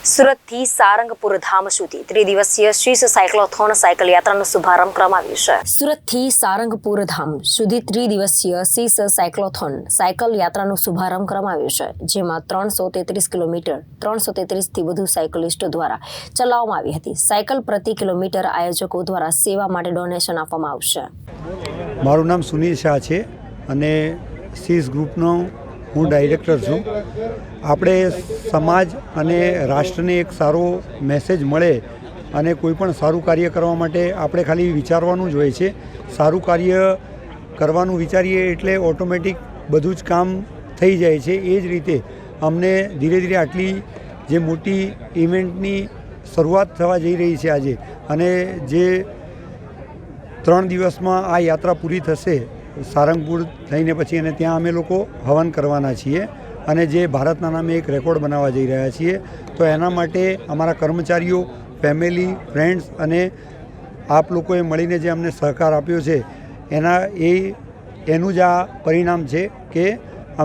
સુરતથી સારંગપુર ધામ સુધી ત્રિદિવસીય શીશ સાયક્લોથોન સાયકલ યાત્રાનો શુભારંભ કરવામાં આવ્યો છે। સુરતથી સારંગપુર ધામ સુધી ત્રિદિવસીય શીશ સાયક્લોથોન સાયકલ યાત્રાનો શુભારંભ કરવામાં આવ્યો છે, જેમાં 333 કિલોમીટર 333થી વધુ સાયકલિસ્ટો દ્વારા ચલાવવામાં આવી હતી। સાયકલ પ્રતિ કિલોમીટર આયોજકો દ્વારા સેવા માટે ડોનેશન આપવામાં આવશે। મારું નામ સુનિલ શાહ છે અને શીશ ગ્રુપનો હું ડાયરેક્ટર છું। આપણે સમાજ અને રાષ્ટ્રને એક સારો મેસેજ મળે અને કોઈ પણ સારું કાર્ય કરવા માટે આપણે ખાલી વિચારવાનું જ હોય છે। સારું કાર્ય કરવાનું વિચારીએ એટલે ઓટોમેટિક બધું જ કામ થઈ જાય છે। એ જ રીતે અમને ધીરે ધીરે આટલી જે મોટી ઇવેન્ટની શરૂઆત થવા જઈ રહી છે આજે, અને જે 3 દિવસમાં આ યાત્રા પૂરી થશે સારંગપુર થઈને પછી, અને ત્યાં અમે લોકો હવન કરવાના છીએ અને જે ભારતના નામે એક રેકોર્ડ બનાવવા જઈ રહ્યા છીએ। તો એના માટે અમારા કર્મચારીઓ, ફેમિલી, ફ્રેન્ડ્સ અને આપ લોકોએ મળીને જે અમને સહકાર આપ્યો છે એનું જ આ પરિણામ છે કે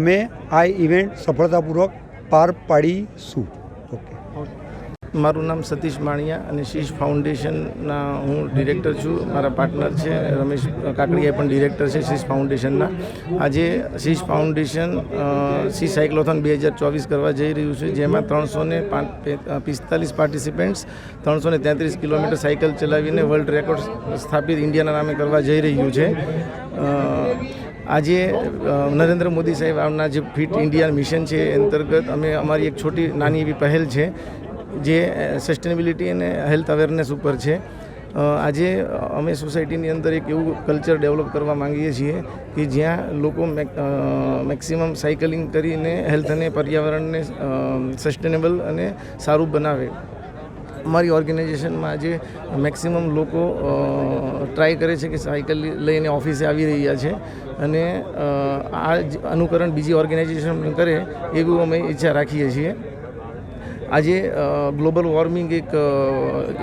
અમે આ ઇવેન્ટ સફળતાપૂર્વક પાર પાડીશું। ઓકે, મારું નામ સતીશ માણિયા અને શીશ ફાઉન્ડેશનના હું ડિરેક્ટર છું। મારા પાર્ટનર છે રમેશ કાકડિયા, પણ ડિરેક્ટર છે શીશ ફાઉન્ડેશનના। આજે શીશ ફાઉન્ડેશન શીશ સાયક્લોથોન 2024 કરવા જઈ રહ્યું છે, જેમાં 345 પાર્ટિસિપન્ટ્સ 333 કિલોમીટર સાયકલ ચલાવીને વર્લ્ડ રેકોર્ડ સ્થાપિત ઇન્ડિયાના નામે કરવા જઈ રહ્યું છે। આજે નરેન્દ્ર મોદી સાહેબ આવના જે ફિટ ઇન્ડિયા મિશન છે એ અંતર્ગત અમે અમારી એક છોટી નાની એવી પહેલ છે જે સસ્ટેનેબિલિટી અને હેલ્થ અવેરનેસ ઉપર છે। આજે અમે સોસાયટીની અંદર એક એવું કલ્ચર ડેવલપ કરવા માંગીએ છીએ કે જ્યાં લોકો મેક્સિમમ સાયકલિંગ કરીને હેલ્થ અને પર્યાવરણને સસ્ટેનેબલ અને સારું બનાવે। અમારી ઓર્ગેનાઇઝેશનમાં આજે મેક્સિમમ લોકો ટ્રાય કરે છે કે સાયકલ લઈને ઓફિસે આવી રહ્યા છે, અને આ અનુકરણ બીજી ઓર્ગેનાઇઝેશન કરે એવું અમે ઈચ્છા રાખીએ છીએ। આજે ગ્લોબલ વોર્મિંગ એક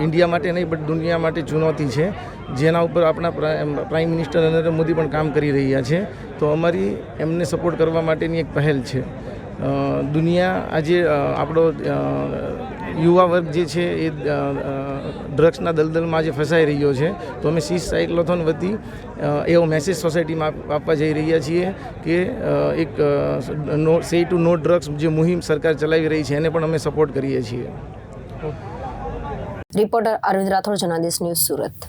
ઇન્ડિયા માટે નહીં બટ દુનિયા માટે ચુનૌતી છે, જેના ઉપર આપણા પ્રાઇમ મિનિસ્ટર નરેન્દ્ર મોદી પણ કામ કરી રહ્યા છે। તો અમારી એમને સપોર્ટ કરવા માટેની એક પહેલ છે। દુનિયા આજે આપણો યુવા વર્ગ જે છે એ ડ્રગ્સના દલદલમાં આજે ફસાઈ રહ્યો છે। તો અમે શીશ સાયક્લોથોન વતી એવો મેસેજ સોસાયટીમાં આપવા જઈ રહ્યા છીએ કે એક સે ટુ નો ડ્રગ્સ જે મુહિમ સરકાર ચલાવી રહી છે એને પણ અમે સપોર્ટ કરીએ છીએ। Reporter Arvind Rathod, Janadesh news, Surat.